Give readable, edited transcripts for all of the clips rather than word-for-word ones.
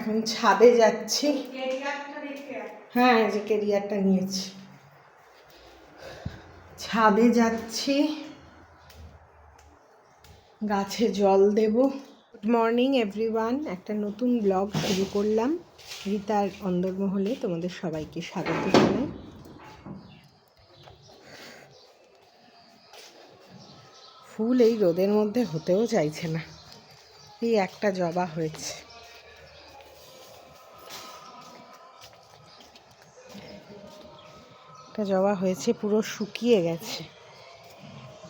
এখন ছাদে যাচ্ছি। হ্যাঁ, এই যে কেরিয়ারটা নিয়েছি। ছাদে যাচ্ছি, গাছে জল দেব। গুড মর্নিং এভরিওয়ান, একটা নতুন ব্লগ শুরু করলাম। রিতার অন্দরমহলে তোমাদের সবাইকে স্বাগত জানাই। ফুল এই রোদের মধ্যে হতেও চাইছে না। এই একটা জবা হয়েছে। একটা জবা হয়েছে, পুরো শুকিয়ে গেছে।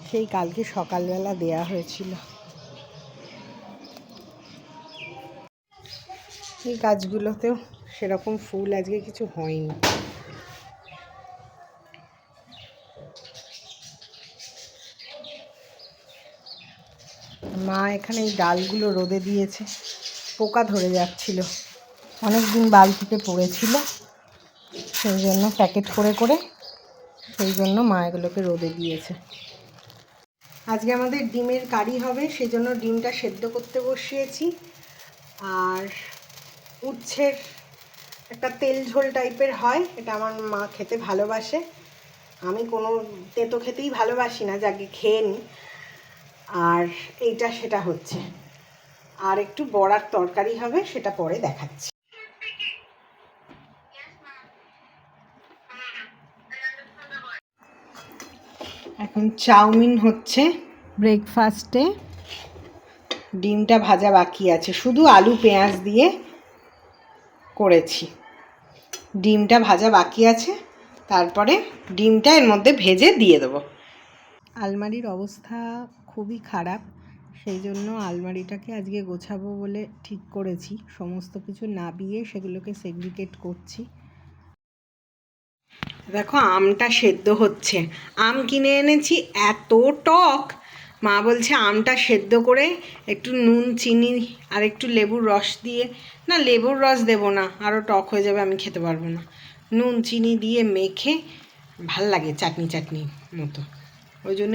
সেই কালকে সকালবেলা দেয়া হয়েছিল। এই গাছগুলোতেও সেরকম ফুল আজকে কিছু হয়নি। মা এখানে এই ডালগুলো রোদে দিয়েছে, পোকা ধরে যাচ্ছিল। অনেক দিন বালতিতে পড়েছিল, সেই জন্য প্যাকেট করে করে সেই জন্য মা এগুলোকে রোদে দিয়েছে। আজকে আমাদের ডিমের কারি হবে, সেই জন্য ডিমটা সেদ্ধ করতে বসিয়েছি। আর উচ্ছের একটা তেল ঝোল টাইপের হয়, এটা আমার মা খেতে ভালোবাসে। আমি কোনো তেতো খেতেই ভালোবাসি না, যাকে খেয়ে নিই। আর এইটা সেটা হচ্ছে, আর একটু বড়ার তরকারি হবে, সেটা পরে দেখাচ্ছি। এখন চাউমিন হচ্ছে ব্রেকফাস্টে। ডিমটা ভাজা বাকি আছে, শুধু আলু পেঁয়াজ দিয়ে করেছি। ডিমটা ভাজা বাকি আছে, তারপরে ডিমটা এর মধ্যে ভেজে দিয়ে দেবো। আলমারির অবস্থা খুবই খারাপ, সেই জন্য আলমারিটাকে আজকে গোছাবো বলে ঠিক করেছি। সমস্ত কিছু নাবিয়ে সেগুলোকে সেগ্রিগেট করছি। দেখো আমটা সেদ্ধ হচ্ছে। আম কিনে এনেছি, এত টক। মা বলছে আমটা সেদ্ধ করে একটু নুন চিনি আর একটু লেবুর রস দিয়ে, না লেবুর রস দেবো না, আরও টক হয়ে যাবে, আমি খেতে পারবো না। নুন চিনি দিয়ে মেখে ভাল লাগে চাটনি চাটনির মতো, ওই জন্য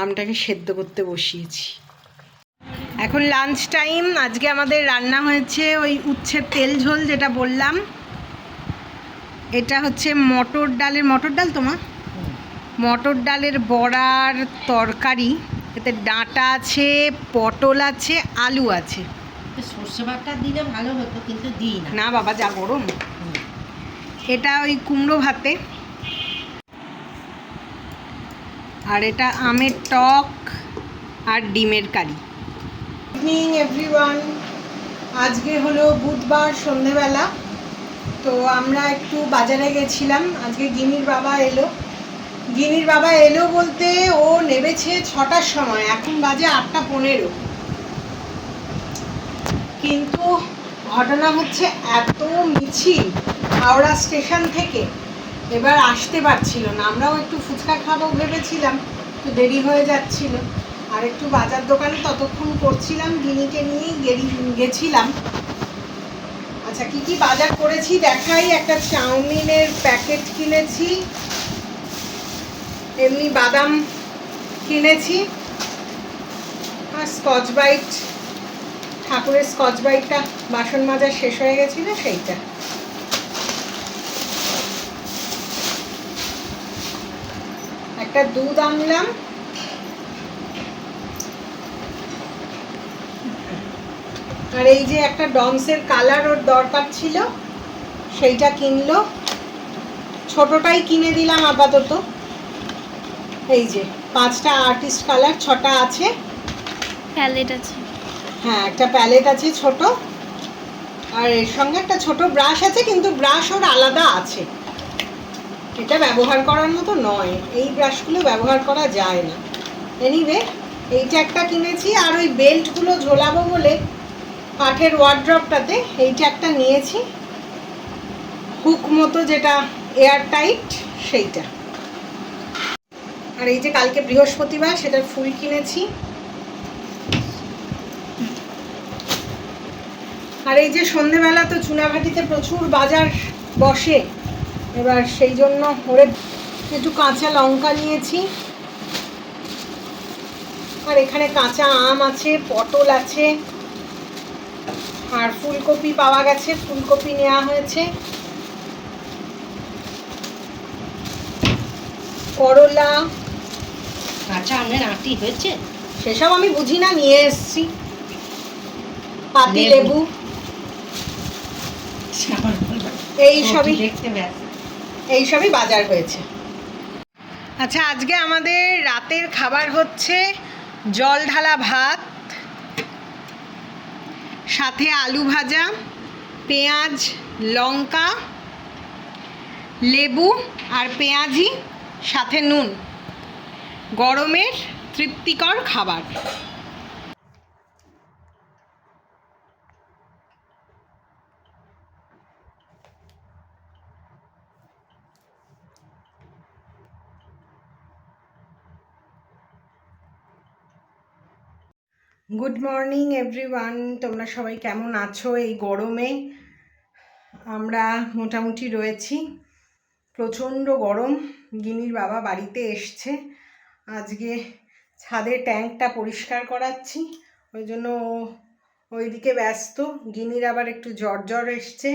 আমটাকে সেদ্ধ করতে বসিয়েছি। এখন লাঞ্চ টাইম। আজকে আমাদের রান্না হয়েছে ওই উচ্ছের তেল ঝোল, যেটা বললাম। এটা হচ্ছে মটর ডাল তোমার মটর ডালের বড়ার তরকারি। এতে ডাঁটা আছে, পটল আছে, আলু আছে। সর্ষে বাটা দিলে ভালো হতো, কিন্তু দিই না। না বাবা, যা গরম। এটা ওই কুমড়ো ভাতে। আর এটা আমের টক আর ডিমের কারি। Good evening everyone. আজকে হলো বুধবার সন্ধেবেলা, তো আমরা একটু বাজারে গেছিলাম। আজকে গিনির বাবা এলো বলতে ও নেমেছে 6টার সময়, এখন বাজে 8:15। কিন্তু ঘটনা হচ্ছে এত মিছিল হাওড়া স্টেশন থেকে, এবার আসতে পারছিল না। আমরাও একটু ফুচকা খাবো ভেবেছিলাম, তো দেরি হয়ে যাচ্ছিল। আর একটু বাজার দোকানে ততক্ষণ করছিলাম, গিনিকে নিয়েই গেছিলাম। আচ্ছা, কি কি বাজার করেছি দেখাই। একটা চাউমিনের প্যাকেট কিনেছি, এমনি বাদাম কিনেছি, আর স্কচ ব্রাইট, ঠাকুরের স্কচ ব্রাইটটা বাসন মাজা শেষ হয়ে গেছিল, সেইটা। একটা দুধ আনলাম, আর এই যে একটা ডমসের কালার ওর দরকার ছিল, সেইটা কিনলো। ছোটটাই কিনে দিলাম আপাতত। এই যে 5টা আর্টিস্ট কালার, 6টা আছে, প্যালেট আছে। হ্যাঁ, একটা প্যালেট আছে ছোট, আর এর সঙ্গে একটা ছোট ব্রাশ আছে, কিন্তু ব্রাশ ওর আলাদা আছে। এটা ব্যবহার করার মতো নয়, এই ব্রাশগুলো ব্যবহার করা যায় না। এনিওয়ে, এইটা একটা কিনেছি। আর ওই বেল্টগুলো ঝোলাবো বলে কাঠের ওয়ার্ড্রপটাতে এইটা একটা নিয়েছি, হুক মতো, যেটা এয়ার টাইট, সেইটা। আর এই যে কালকে বৃহস্পতিবার, সেটার ফুল কিনেছি। আর এই যে সন্ধেবেলা তো চুনাভাটিতে প্রচুর বাজার বসে, এবার সেই জন্য ওরে একটু কাঁচা লঙ্কা নিয়েছি। আর এখানে কাঁচা আম আছে, পটল আছে, আর ফুলকপি পাওয়া গেছে, ফুলকপি নেওয়া হয়েছে, করলা। আচ্ছা, আমের আঁটি হয়েছে? সেসব আমি বুঝি না, নিয়ে এসছি। পাতি লেবু। লেবু, এইসবই বাজার হয়েছে। আচ্ছা, আজকে আমাদের রাতের খাবার হচ্ছে জল ঢালা ভাত, সাথে আলু ভাজা, পেঁয়াজ, লঙ্কা, লেবু আর পেঁয়াজি, সাথে নুন। গরমের তৃপ্তিকর খাবার। গুড মর্নিং এভরিওয়ান, তোমরা সবাই কেমন আছো এই গরমে? আমরা মোটামুটি রয়েছি। প্রচণ্ড গরম। গিনির বাবা বাড়িতে এসছে, আজকে ছাদের ট্যাঙ্কটা পরিষ্কার করাচ্ছি, ওই জন্য ওইদিকে ব্যস্ত। গিনির আবার একটু জ্বর এসছে,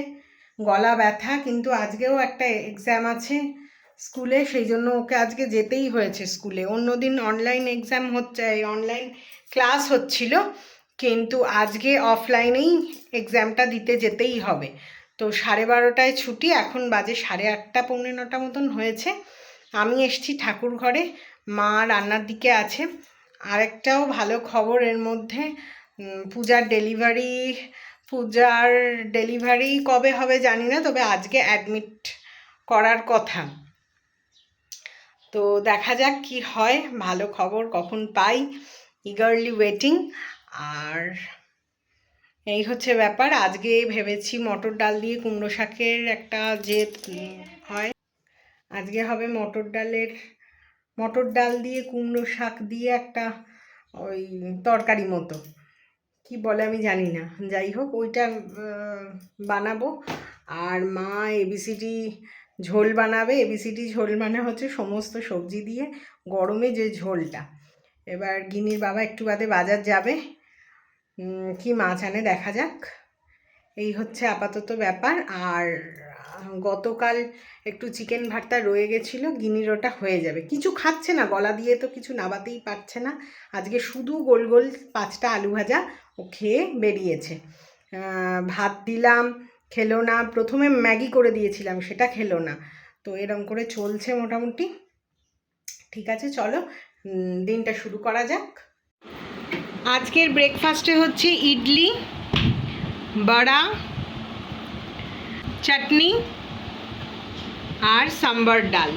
গলা ব্যথা, কিন্তু আজকেও একটা এক্সাম আছে স্কুলে, সেই জন্য ওকে আজকে যেতেই হয়েছে স্কুলে। অন্যদিন অনলাইন এক্সাম হচ্ছে, অনলাইন ক্লাস হচ্ছিল, কিন্তু আজকে অফলাইনেই এক্সামটা দিতে যেতেই হবে। তো 12:30টায় ছুটি, এখন বাজে 8:30 পৌনে 9টা মতন হয়েছে। আমি এসছি ঠাকুর ঘরে, মা রান্নার দিকে আছে। আরেকটাও ভালো খবর এর মধ্যে, পূজার ডেলিভারি কবে হবে জানি না, তবে আজকে অ্যাডমিট করার কথা। তো দেখা যাক কি হয়, ভালো খবর কখন পাই, ইগারলি ওয়েটিং। আর এই হচ্ছে ব্যাপার। আজকে ভেবেছি মটর ডাল দিয়ে কুমড়ো শাকের একটা যে হয়, আজকে হবে মটর ডাল দিয়ে কুমড়ো শাক দিয়ে একটা ওই তরকারি মতো, কি বলে আমি জানি না, যাই হোক ওইটা বানাবো। আর মা এবিসিডি ঝোল বানাবে। এবিসিডি ঝোল মানে হচ্ছে সমস্ত সবজি দিয়ে গরমে যে ঝোলটা। এবার গিনির বাবা একটু বাদে বাজার যাবে, কি মাছ আনে দেখা যাক। এই হচ্ছে আপাতত ব্যাপার। আর গতকাল একটু চিকেন ভর্তা রয়ে গেছিলো, গিনির ওটা হয়ে যাবে। কিছু খাচ্ছে না, গলা দিয়ে তো কিছু নাবাতেই পারছে না। আজকে শুধু গোল গোল 5টা আলু ভাজা ও খেয়ে বেরিয়েছে। ভাত দিলাম, খেলো না। প্রথমে ম্যাগি করে দিয়েছিলাম, সেটা খেলো না। তো এরকম করে চলছে মোটামুটি। ঠিক আছে, চলো দিনটা শুরু করা যাক। আজকের ব্রেকফাস্টে হচ্ছে ইডলি, বড়া, চাটনি আর সাম্বার ডাল।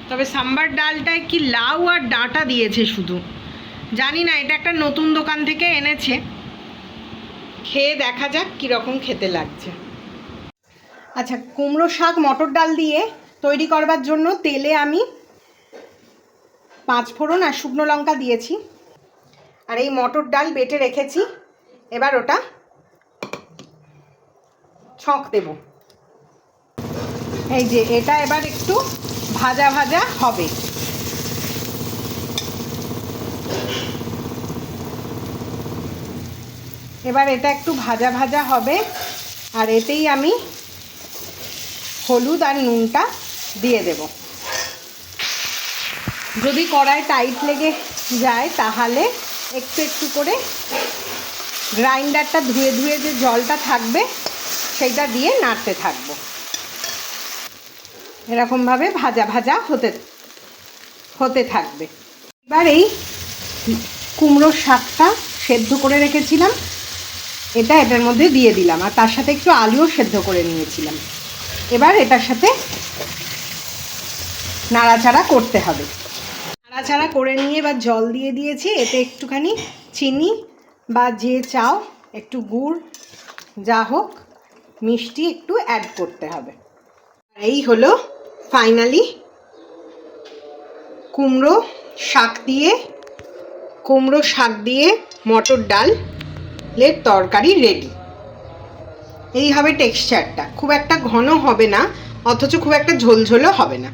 তবে সাম্বার ডালটায় কি লাউ আর ডাঁটা দিয়েছে শুধু, জানি না, এটা একটা নতুন দোকান থেকে এনেছে। খেয়ে দেখা যাক কীরকম খেতে লাগছে। আচ্ছা, কুমড়ো শাক মটর ডাল দিয়ে তৈরি করবার জন্য তেলে আমি 5 ফোড়ন আর শুকনো লঙ্কা দিয়েছি। আর এই মটর ডাল বেটে রেখেছি, এবার ওটা ছক দেব। এই যে এটা এবার একটু ভাজা ভাজা হবে। এবার এটা একটু ভাজা ভাজা হবে, আর এতেই আমি হলুদ আর নুনটা দিয়ে দেব। যদি কড়ায় টাইট লেগে যায় তাহলে একটু একটু করে গ্রাইন্ডারটা ধুয়ে ধুয়ে যে জলটা থাকবে সেইটা দিয়ে নাড়তে থাকবো। এরকমভাবে ভাজা ভাজা হতে থাকবে। এবার এই কুমড়োর শাকটা সেদ্ধ করে রেখেছিলাম, এটার মধ্যে দিয়ে দিলাম, আর তার সাথে একটু আলুও সেদ্ধ করে নিয়েছিলাম। এবার এটার সাথে নাড়াচাড়া করতে হবে। নাড়াচাড়া করে নিয়ে এবার জল দিয়ে দিয়েছি, এতে একটুখানি চিনি বা যে চাও একটু গুড়, যা হোক মিষ্টি একটু অ্যাড করতে হবে। এই হলো ফাইনালি কুমড়ো শাক দিয়ে মটর ডালের তরকারি রেডি। এই হবে টেক্সচারটা, খুব একটা ঘন হবে না, অথচ খুব একটা ঝোলঝোলও হবে না।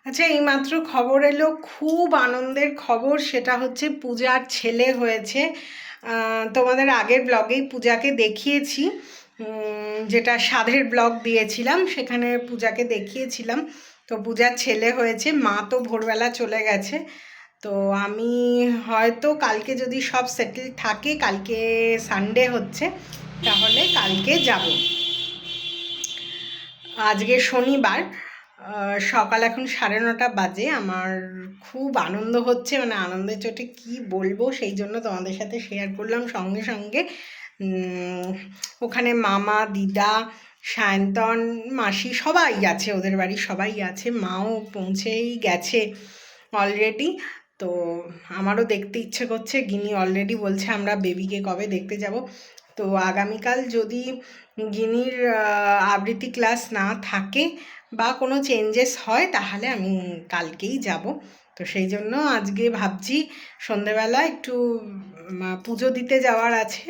আচ্ছা, এইমাত্র খবর এলো, খুব আনন্দের খবর, সেটা হচ্ছে পূজার ছেলে হয়েছে। তোমাদের আগের ব্লগেই পূজাকে দেখিয়েছি, যেটা স্বাদের ব্লগ দিয়েছিলাম সেখানে পূজাকে দেখিয়েছিলাম। তো পূজার ছেলে হয়েছে, মা তো ভোরবেলা চলে গেছে। তো আমি হয়তো কালকে যদি সব সেটেল থাকে, কালকে সানডে হচ্ছে, তাহলে কালকে যাব। আজকে শনিবার, সকাল এখন 9:30 বাজে। আমার খুব আনন্দ হচ্ছে, মানে আনন্দের চোটে কি বলবো, সেই জন্য তোমাদের সাথে শেয়ার করলাম। সঙ্গে সঙ্গে ওখানে মামা, দিদা, সায়ন্তন, মাসি সবাই আছে, ওদের বাড়ির সবাই আছে। মাও পৌঁছেই গেছে অলরেডি। তো আমারও দেখতে ইচ্ছে করছে। গিনি অলরেডি বলছে আমরা বেবিকে কবে দেখতে যাব। তো আগামীকাল যদি গিনির আবৃত্তি ক্লাস না থাকে বা কোনো চেঞ্জেস হয়, তাহলে আমি কালকেই যাব। তো সেই জন্য আজকে ভাবছি সন্ধেবেলা একটু পুজো দিতে যাওয়ার আছে।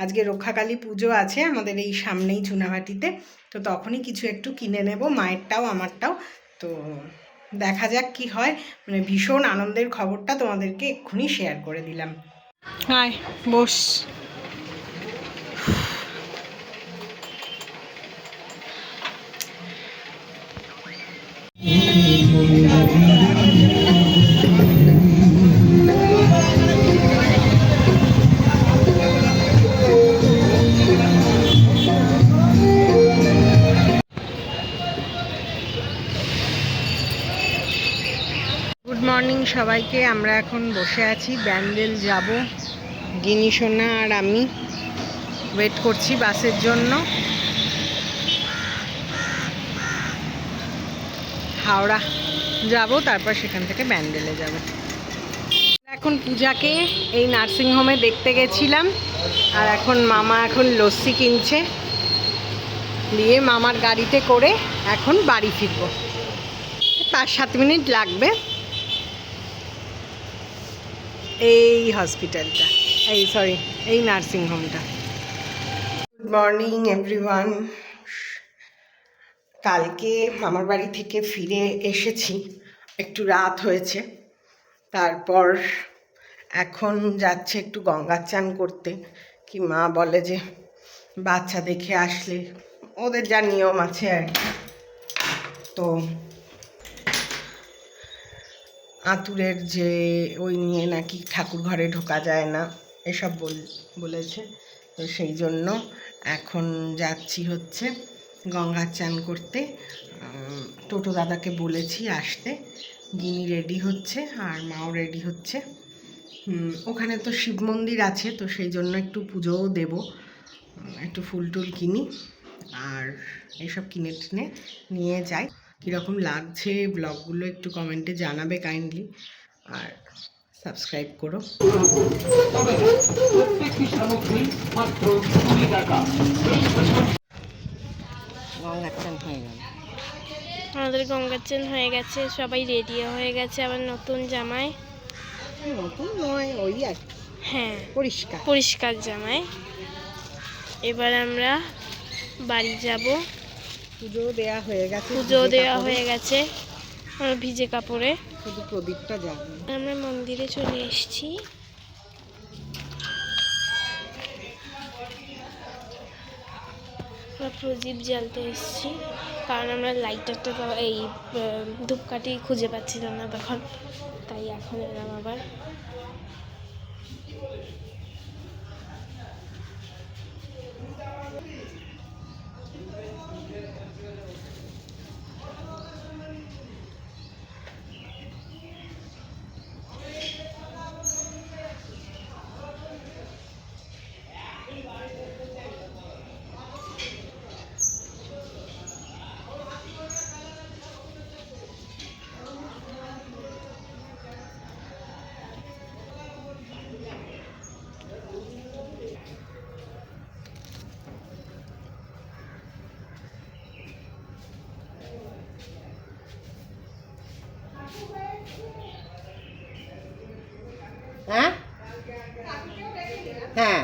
আজকে রক্ষাকালী পুজো আছে আমাদের এই সামনেই চুনাভাটিতে। তো তখনই কিছু একটু কিনে নেব, মায়েরটাও আমারটাও। তো দেখা যাক কি হয়। মানে ভীষণ আনন্দের খবরটা তোমাদেরকে এক্ষুনি শেয়ার করে দিলাম। হায়, বস। গুড মর্নিং সবাইকে। আমরা এখন বসে আছি, ব্যান্ডেল যাব। গিনি সোনা আর আমি ওয়েট করছি বাসের জন্য। হাওড়া যাব, তারপর সেখান থেকে ব্যান্ডেলে যাব। এখন পূজাকে এই নার্সিংহোমে দেখতে গেছিলাম, আর এখন মামা এখন লস্যি কিনছে, দিয়ে মামার গাড়িতে করে এখন বাড়ি ফিরবো। 5-7 মিনিট লাগবে। এই হসপিটালটা, এই নার্সিংহোমটা। Good morning everyone. কালকে মামার বাড়ি থেকে ফিরে এসেছি, একটু রাত হয়েছে। তারপর এখন যাচ্ছে একটু গঙ্গা চান করতে। কি মা বলে যে বাচ্চা দেখে আসলে ওদের যা নিয়ম আছে আর কি। তো আঁতুরের যে ওই নিয়ে নাকি ঠাকুর ঘরে ঢোকা যায় না, এসব বলেছে। তো সেই জন্য এখন যাচ্ছি হচ্ছে গঙ্গার চান করতে। টোটো দাদাকে বলেছি আসতে। গিনি রেডি হচ্ছে আর মাও রেডি হচ্ছে। ওখানে তো শিব মন্দির আছে, তো সেই জন্য একটু পুজোও দেব, একটু ফুল টুল কিনি আর এইসব কিনে টিনে নিয়ে যাই। কীরকম লাগছে ব্লগগুলো একটু কমেন্টে জানাবে কাইন্ডলি, আর সাবস্ক্রাইব করো। গঙ্গাচান হয়ে গেল, আমাদের গঙ্গাচান হয়ে গেছে, সবাই রেডিও হয়ে গেছে। আবার নতুন জামাই, নতুন নয় ওই আর কি, হ্যাঁ পরিষ্কার পরিষ্কার জামাই। এবার আমরা বাড়ি যাব। পুজো দেয়া হয়ে গেছে, পুজো দেওয়া হয়ে গেছে, আমরা ভিজে কাপড়ে। শুধু প্রদীপটা যাবে। আমরা মন্দিরে চলে এসেছি। আমরা প্রদীপ জ্বালতে এসেছি, কারণ আমরা লাইটারটা এই ধূপকাঠি খুঁজে পাচ্ছিলাম না তখন, তাই এখন এলাম আবার। হ্যাঁ হ্যাঁ,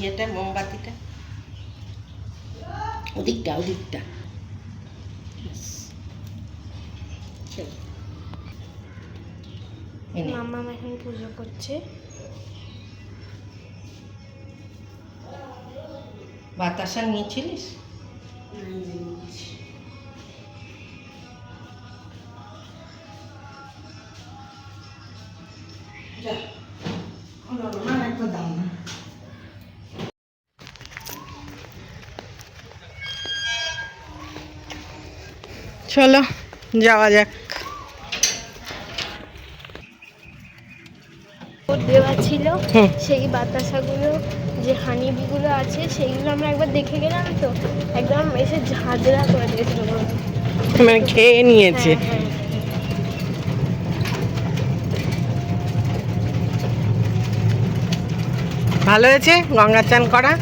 ইয়েটা মোমবাতিটা ওদিকটা ওদিকটা মাম্মা এখন পুজো করছে। বাতাসা নিয়েছিলিস? চলো যাওয়া যাক। দেওয়া ছিল হুম। সেই বাতাসাগুলো, যে হানিবিগুলো আছে সেইগুলো আমরা একবার দেখে গেলাম, তো একদম এসে ঝাঁঝরা করে দিয়েছিল। মানে খেয়ে নিয়েছে। হ্যাঁ, হ্যাঁ। ভালো হয়েছে গঙ্গা চান করা।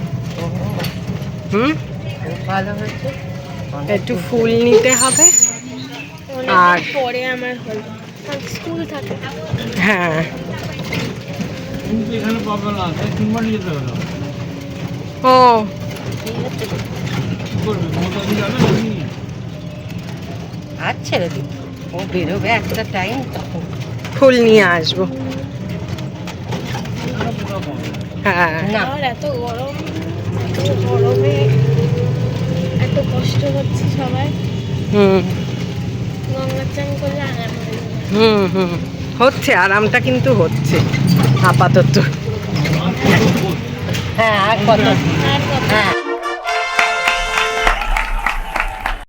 হুম, খুব ভালো হয়েছে। একটু ফুল নিতে হবে। অনেকদিন আর পরে আমার হলো, স্কুল থাকে। হ্যাঁ, এখানে প্রবলেম আছে, তিনবার নিয়ে যেতে হলো। ও কি করবে, মমতা দি যাবে নাকি? আর ছেড়ে দিন, ও বেরোবে একটা টাইম তখন। ফুল নিয়ে আসবো। না, পুরো কম। হ্যাঁ, না আর এত গরম, এত গরমে এত কষ্ট হচ্ছে সবাই। হুম গঙ্গা চান করলে আরাম হয়ে যাবে। হুম হুম, হচ্ছে আরামটা কিন্তু হচ্ছে আপাতত। হ্যাঁ আর কত আর কত হ্যাঁ